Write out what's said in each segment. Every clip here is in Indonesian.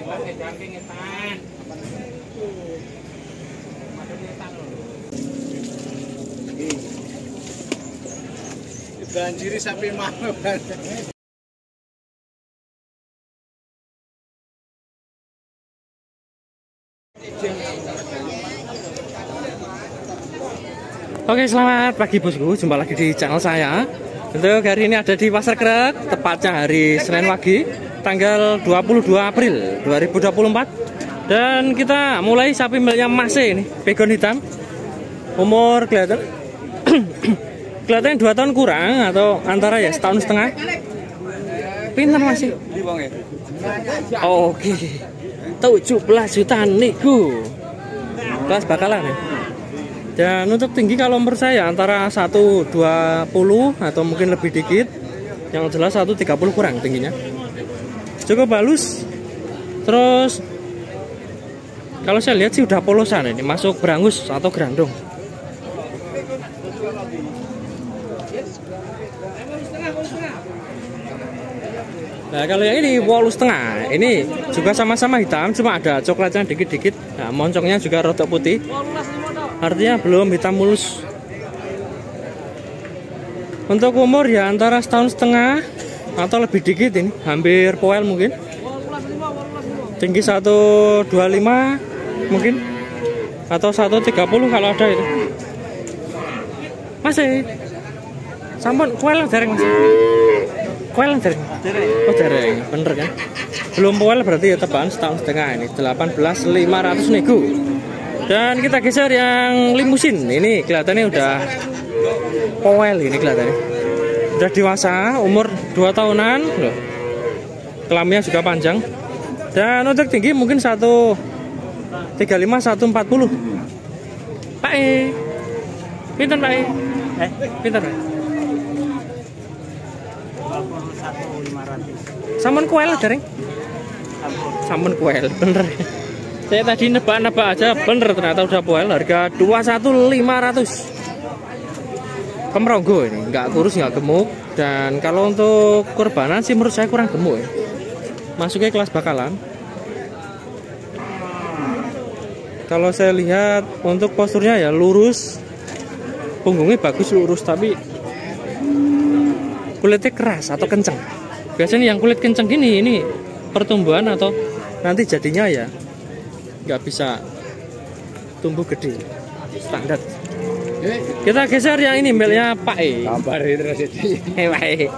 Banjiri sapi mana? Oke, selamat pagi bosku, jumpa lagi di channel saya. Untuk hari ini ada di Pasar Krek, tepatnya hari Senin Wage, tanggal 22 April 2024. Dan kita mulai sapi miliknya Mas ini, pegon hitam. Umur kelihatan kelihatannya 2 tahun kurang atau antara ya setahun setengah. Pinter masih. Oke. 17 juta niku. Kelas bakalan ya. Dan untuk tinggi kalau menurut saya antara 120 atau mungkin lebih dikit. Yang jelas 130 kurang tingginya. Cukup halus. Terus kalau saya lihat sih udah polosan ini, masuk berangus atau grandong. Nah, kalau yang ini wolu setengah, ini juga sama-sama hitam, cuma ada coklatnya dikit-dikit. Nah, moncongnya juga rada putih, artinya belum hitam mulus. Untuk umur ya antara setahun setengah atau lebih dikit ini, hampir poel mungkin. Tinggi 125 mungkin, atau 130 kalau ada itu. Masih, sampun poel dereng masih. Poel dereng. Oh dereng, bener kan? Belum poel berarti ya tebakan setahun setengah ini 18.500 nego. Dan kita geser yang limusin. Ini kelihatannya udah poel ini kelihatannya. Udah dewasa, umur 2 tahunan loh. Kelaminnya juga panjang. Dan untuk tinggi mungkin 135 140. Pak E. Pinten Pak E? Pinten Pak? Sampun kuel dereng. Sampun kuel, bener. Saya tadi nebak-nebak aja, bener ternyata udah kuel. Harga 21.500. Pemronggo ini, nggak kurus nggak gemuk. Dan kalau untuk kurbanan sih menurut saya kurang gemuk ya. Masuknya kelas bakalan. Kalau saya lihat untuk posturnya ya lurus, punggungnya bagus lurus, tapi kulitnya keras atau kenceng. Biasanya yang kulit kenceng gini, ini pertumbuhan atau nanti jadinya ya nggak bisa tumbuh gede standar. Kita geser yang ini miliknya Pak E. Pak E.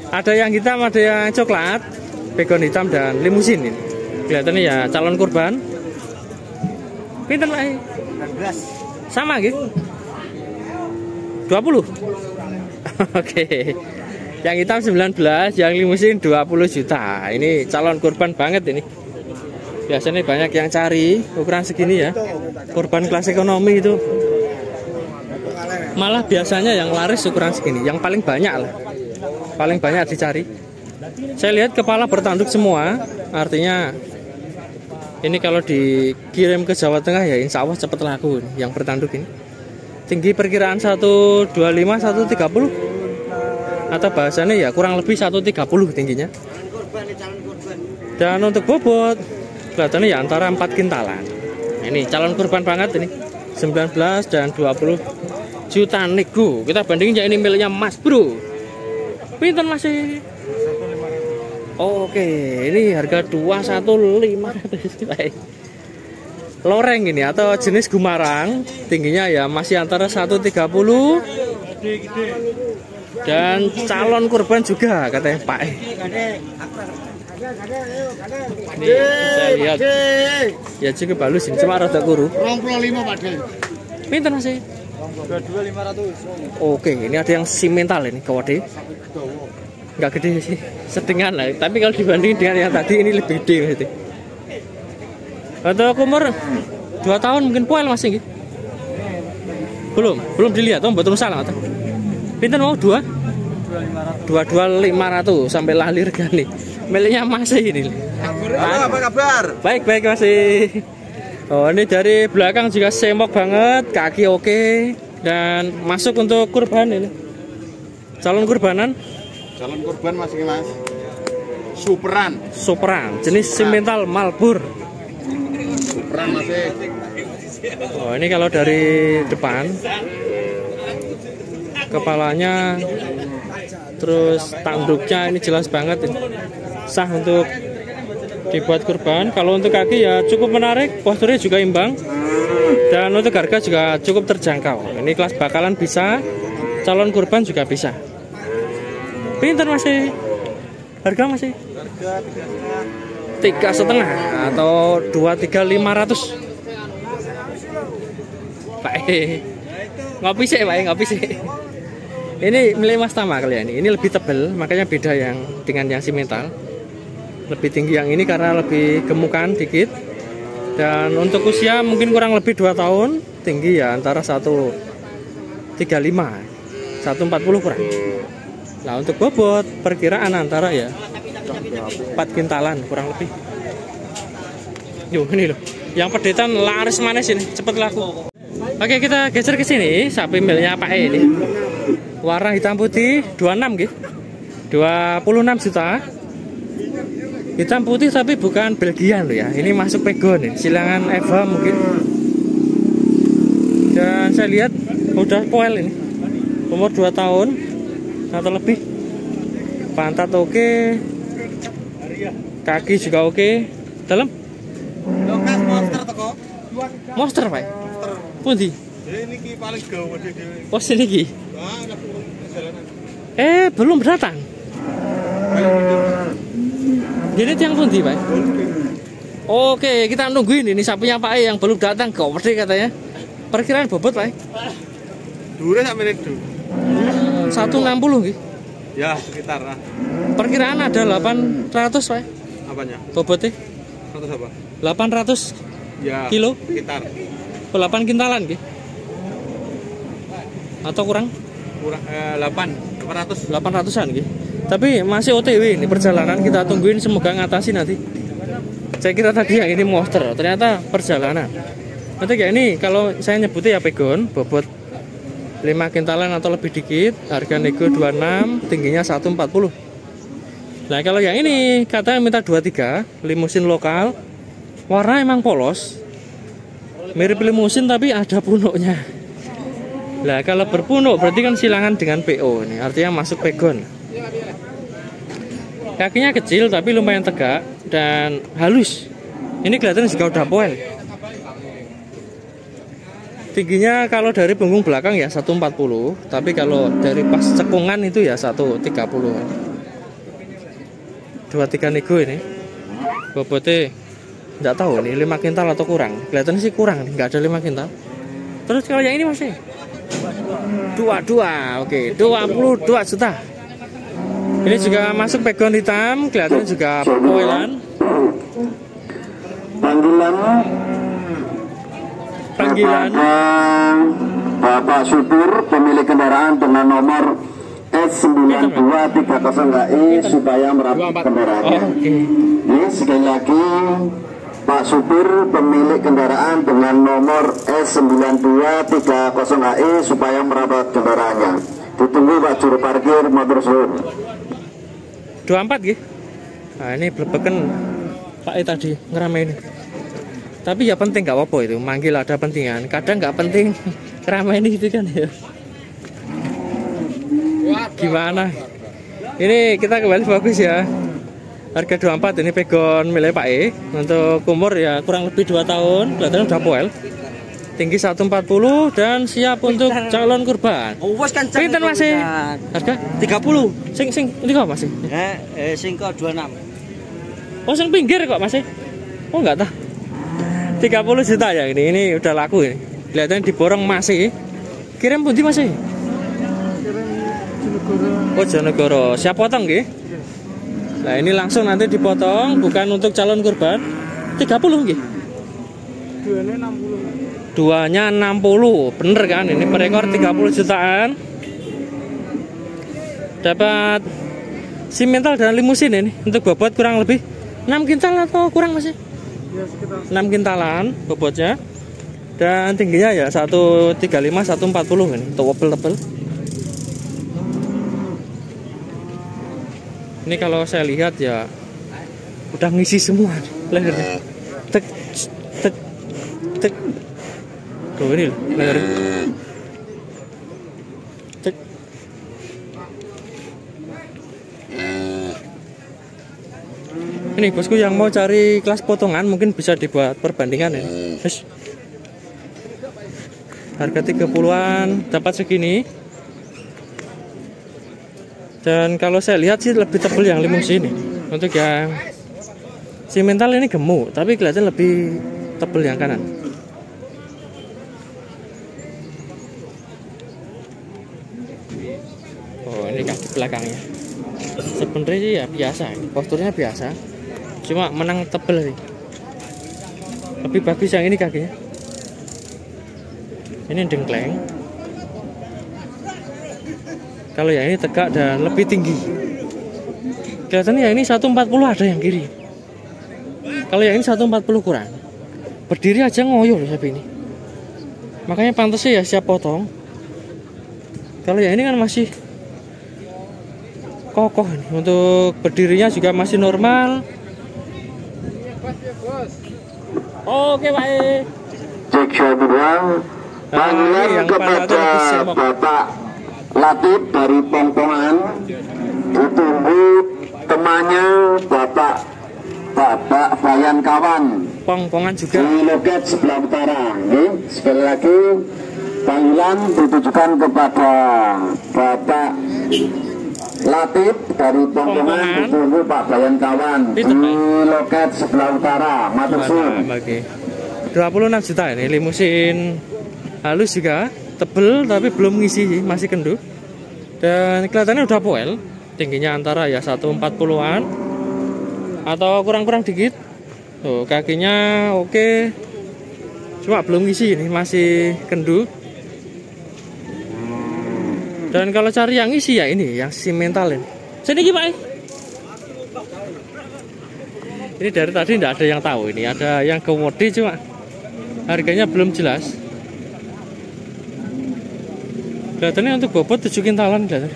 Ada yang hitam, ada yang coklat, pegon hitam dan limusin ini. Kelihatannya ya calon kurban. Pinten Pak E? 19. Sama gitu. 20. Oke. Yang hitam 19, yang limusin 20 juta. Ini calon kurban banget ini. Biasanya banyak yang cari ukuran segini ya. Kurban kelas ekonomi itu. Malah biasanya yang laris ukuran segini, yang paling banyak lah. Paling banyak dicari. Saya lihat kepala bertanduk semua, artinya ini kalau dikirim ke Jawa Tengah ya insya Allah cepat laku yang bertanduk ini. Tinggi perkiraan 125 130. Atau bahasanya ya kurang lebih 130 tingginya. Dan untuk bobot kelihatannya ya antara 4 kintalan. Ini calon kurban banget ini. 19 dan 20 juta nego. Kita bandingin ya ini miliknya Mas Bro. Pinten masih? Oke, ini harga 21.500. Loreng ini atau jenis gumarang, tingginya ya masih antara 130 dan calon kurban juga katanya Pak. Ini saya lihat ya cukup halus ini, cuma rada kuru. 25 Pak De. Pinten masih? 22.500. Oke, ini ada yang simental ini kawade. Nggak gede sih, sedengan lah. Tapi kalau dibanding dengan yang tadi ini lebih gede gitu. Untuk umur 2 tahun mungkin poel masih gitu. Belum dilihat, betul salah atau? Pinten mau 22.500 sampai lahir gani. Miliknya masih ini. Halo, apa kabar? Baik masih. Oh, ini dari belakang juga semok banget, kaki oke. Dan masuk untuk kurban ini. Calon kurbanan. Calon kurban masih Mas. Superan, jenis simental Malbur. Superan masih. Oh, ini kalau dari depan kepalanya, terus tanduknya ini jelas banget ini. Sah untuk dibuat kurban. Kalau untuk kaki ya cukup menarik, posturnya juga imbang, dan untuk harga juga cukup terjangkau. Ini kelas bakalan bisa, calon kurban juga bisa. Pinter masih, harga masih 3,5 atau 23.500. Pak ngopi sih, Pak ngopi sih. Ini milik Mas Tama kalian. Ini lebih tebal, makanya beda yang dengan yang simental. Lebih tinggi yang ini karena lebih gemukan dikit. Dan untuk usia mungkin kurang lebih 2 tahun. Tinggi ya antara 135, 140 kurang. Nah untuk bobot perkiraan antara ya 4 kintalan kurang lebih. Yo ini loh, yang pedetan laris manis ini, cepet laku. Oke, kita geser ke sini, sapi miliknya Pak E ini. Warna hitam putih 26 gitu. 26 juta. Hitam putih tapi bukan Belgian loh ya. Ini masuk pegon nih, silangan Eva mungkin. Dan saya lihat udah poel ini. Umur 2 tahun atau lebih. Pantat oke. Kaki juga oke. Dalam? Lokas monster teko. Monster, Pak. Pundi? Ini ki paling gawe dhewe. Oh, sini ki. Perjalanan. Belum datang. Jadi tiang pundi, Pak? Oke, kita nungguin ini sapinya Pak E yang belum datang, gede katanya. Perkiraan bobot, Pak. Dure sak menit du. 160 gitu. Ya, sekitar lah. Perkiraan ada 800, Pak. Apanya? Bobotnya 100 apa? 800 Ya, kilo. sekitar. 8 kintalan gitu. Atau kurang? Kurang 800. 800-an gitu. Tapi masih OTW ini perjalanan, kita tungguin semoga ngatasi nanti. Saya kira tadi yang ini monster, ternyata perjalanan. Nanti kayak ini kalau saya nyebutnya ya pegon, bobot 5 kintalan atau lebih dikit, harga nego 26, tingginya 140. Nah kalau yang ini katanya minta 23, limusin lokal, warna emang polos, mirip limusin tapi ada punuknya. Nah kalau berpunuk berarti kan silangan dengan PO ini, artinya masuk pegon. Kakinya kecil tapi lumayan tegak dan halus. Ini kelihatan juga udah poel. Tingginya kalau dari punggung belakang ya 140, tapi kalau dari pas cekungan itu ya 130. 23 nego ini. Bobotnya nggak tahu nih 5 kintal atau kurang. Kelihatan sih kurang, nggak ada 5 kintal. Terus kalau yang ini masih 22, oke, 22 juta. Ini juga masuk pegon hitam, kelihatan juga poelan. Panggilan Bapak Supir pemilik kendaraan dengan nomor S92300HI supaya merapat kendaraannya. Ini sekali lagi Pak Supir pemilik kendaraan dengan nomor S9230HI supaya merapat kendaraannya. Ditunggu Pak juru parkir motor suhun. 24 gitu. Nah ini belebeken Pak E tadi ngeramein. Tapi ya penting gak apa-apa itu, manggil ada pentingan. Kadang nggak penting ngeramein itu kan ya. Gimana? Ini kita kembali bagus ya. Harga 24 ini pegon milik Pak E. Untuk umur ya kurang lebih 2 tahun, kelihatan udah poel. Tinggi 140 dan siap untuk calon kurban. Pinten masih? Harga 30. Sing ini kok masih? Sing kok 26. Oh, sing pinggir kok masih? Oh, enggak tah. 30 juta ya ini. Ini udah laku ini. Kelihatan diborong masih. Kirim pundi masih? Oh, Jonegoro. Siap potong nggih? Nah, ini langsung nanti dipotong, bukan untuk calon kurban. 30 nggih. Duanya 60, bener kan? Ini perekor 30 jutaan. Dapat simental dan limusin ini. Untuk bobot kurang lebih 6 kintal atau kurang masih? Ya, sekitar 6 kintalan bobotnya. Dan tingginya ya 135, 140 ini. Tebel-tebel. Ini kalau saya lihat ya udah ngisi semua lehernya. Tek tek tek. Tuh ini loh, lehernya. Tek. Ini bosku yang mau cari kelas potongan mungkin bisa dibuat perbandingan ya. Harga 30-an dapat segini. Dan kalau saya lihat sih lebih tebal yang limusin ini. Untuk yang simental ini gemuk, tapi kelihatan lebih tebal yang kanan. Oh, ini kaki belakangnya. Sebenarnya sih ya biasa, posturnya biasa. Cuma menang tebal sih. Lebih bagus yang ini kakinya. Ini dengkleng. Kalau yang ini tegak dan lebih tinggi. Kelihatannya yang ini 140 ada yang kiri. Kalau yang ini 140 kurang. Berdiri aja ngoyo loh sapi ini. Makanya pantasnya ya siap potong. Kalau yang ini kan masih kokoh nih. Untuk berdirinya juga masih normal. Oke, baik. Cek kedua, panggilan kepada Bapak Latif dari Pongpongan, ditunggu temannya Bapak Bayan Kawan Pongpongan juga di loket sebelah utara. Sekali lagi panggilan ditujukan kepada Bapak Latif dari Pongpongan, ditunggu Pak Bayan Kawan di loket sebelah utara. Matur suwun. 26 juta ini limusin halus juga, tebel tapi belum ngisi, masih kendu. Dan kelihatannya udah poel, tingginya antara ya 140-an atau kurang-kurang dikit. Tuh kakinya oke, cuma belum ngisi ini, masih kendu. Dan kalau cari yang ngisi ya ini, yang simental ini. Sini Pak. Ini dari tadi tidak ada yang tahu ini, ada yang komodi cuma harganya belum jelas. Kelihatannya untuk bobot 7 kintalan kelihatan.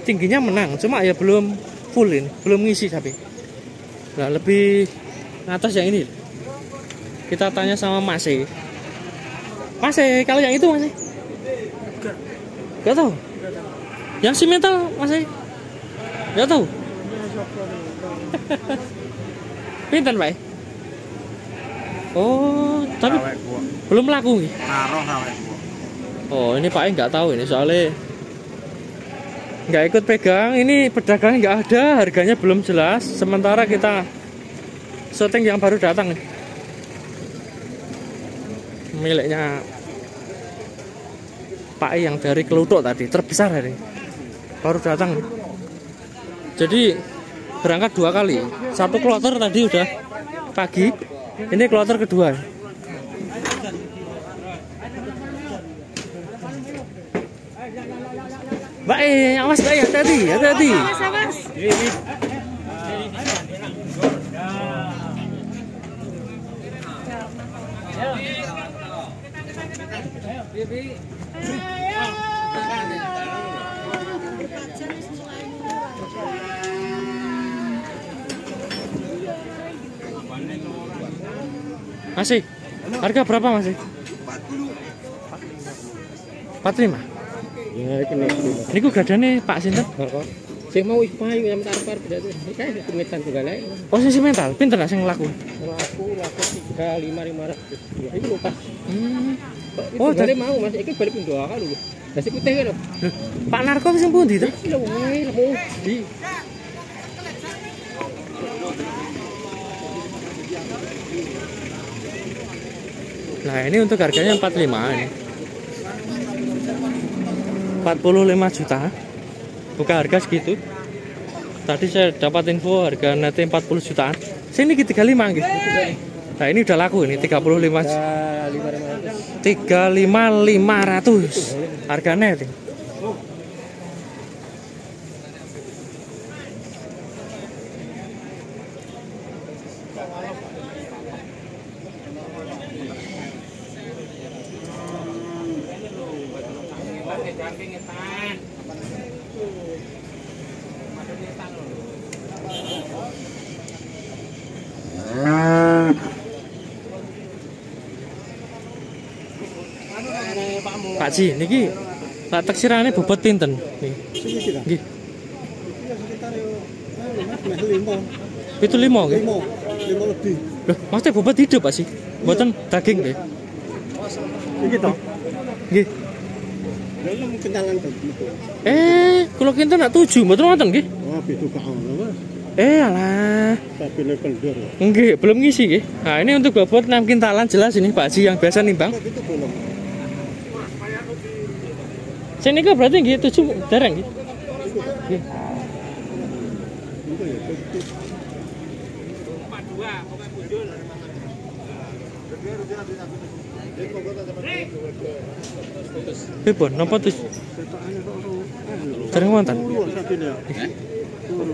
Tingginya menang, cuma ya belum full ini, belum ngisi sapi. Nah, lebih atas yang ini. Kita tanya sama Mas E. Mas E, kalau yang itu Mas E? Gak tahu. Yang simental Mas E? Gak tahu. Pinten Pak? Oh, tapi belum laku nih. Oh, ini Pak nggak tahu ini soalnya nggak ikut pegang. Ini pedagangnya nggak ada, harganya belum jelas. Sementara kita syuting yang baru datang nih. Miliknya Pak yang dari Kelutuk tadi, terbesar hari baru datang nih. Jadi berangkat 2 kali. Satu kloter tadi udah pagi. Ini kloter kedua. Mbak, awas Mbak, hati-hati, hati-hati. Masih? Harga berapa masih? 45. Ya, ini ku gadane Pak sinten? Sing mau ipayu yang tarep-tarep berarti kae pemitan tunggal ae. Oh, sing mental, pinten lah sing laku? Laku 35.500. Ya iki lho Pak. Oh, dari mau Mas iki balik pindho akal lho. Lah sing putih lho. Pak Narko sing pundi to? Iki lho wae lho. Di. Nah, ini untuk harganya 45 ini. 45 juta. Buka harga segitu. Tadi saya dapat info harga netnya 40 jutaan. Sini 35 gitu. Nah, ini udah laku ini 35. 35.500 harga net. Pak Ji niki tak taksirane bobot pinten nggih. Nggih. Itu 5 nggih. 5 lebih. Loh, maksudnya bobot hidup Pak sih? Mboten daging nggih. Iki to. Nggih. Kula kinten nak 7 mboten wonten nggih. Oh, beda gak ono, Mas. Alah. Sabine kendor. Nggih, belum ngisi nggih. Nah, ini untuk bobot 6 kintalan jelas ini Pak Ji yang biasa nimbang. Sing niku berarti nggih 7 dereng nggih. Nggih. Pripun napa tuh? Dereng wonten.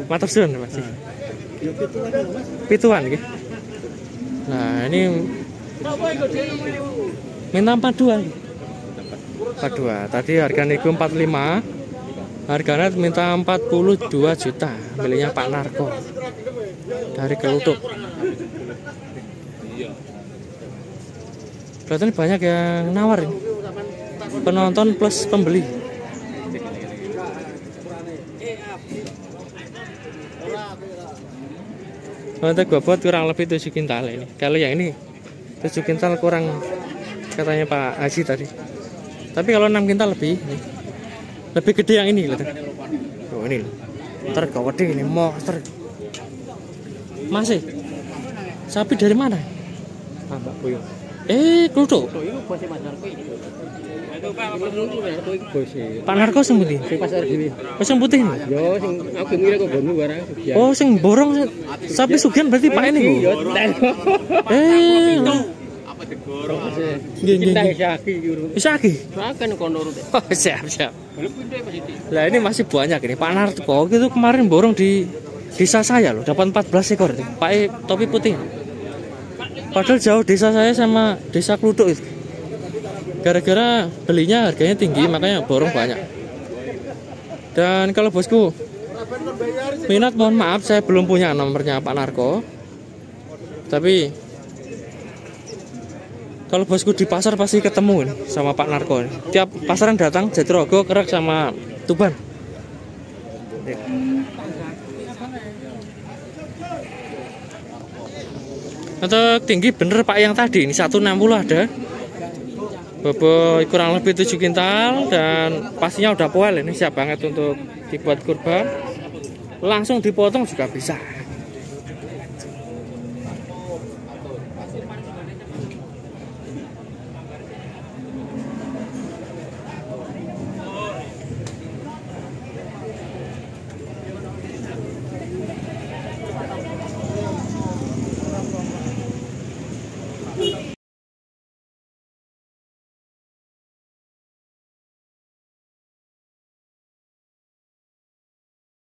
Matur suwun Mas. Pituan nggih. Nah, ini minta 42. 42. Tadi harga niku 45. Harganya minta 42 juta. Miliknya Pak Narko. Dari Kelutuk. Berarti banyak yang nawarin. Penonton plus pembeli. Untuk bobot kurang lebih 7 kintal ini. Kalau yang ini 7 kintal kurang katanya Pak Haji tadi. Tapi kalau 6 kintal lebih nih. Lebih gede yang ini lihat. Oh ini. Ntar gawat ini monster. Masih. Sapi dari mana? Mbak Boyo. Kluthuk. Iku bose Mas Narko iki. Pak Narko sing putih. Sing pasar dhewe. Oh sing putih ini. Yo sing aku ngira kok gonu barang. Oh sing borong sapi sugihan berarti Pak ini. Yo. Apa digorong? Nggih. Isaki iki. Isaki. Makan kono urut. Oh, siap. Belum pindah Mas iki. Lah ini masih banyak ini. Pak Narko itu kemarin borong di desa saya loh, dapat 14 ekor itu. Pak topi putih. Padahal jauh desa saya sama desa Kluthuk itu. Gara-gara belinya harganya tinggi makanya borong banyak. Dan kalau bosku minat mohon maaf saya belum punya nomornya Pak Narko. Tapi kalau bosku di pasar pasti ketemu nih sama Pak Narko. Tiap pasaran datang Jatirogo, Kerak sama Tuban. Untuk tinggi bener Pak yang tadi ini 160 ada. Bobot kurang lebih 7 kintal dan pastinya udah poel ini siap banget untuk dibuat kurban. Langsung dipotong juga bisa.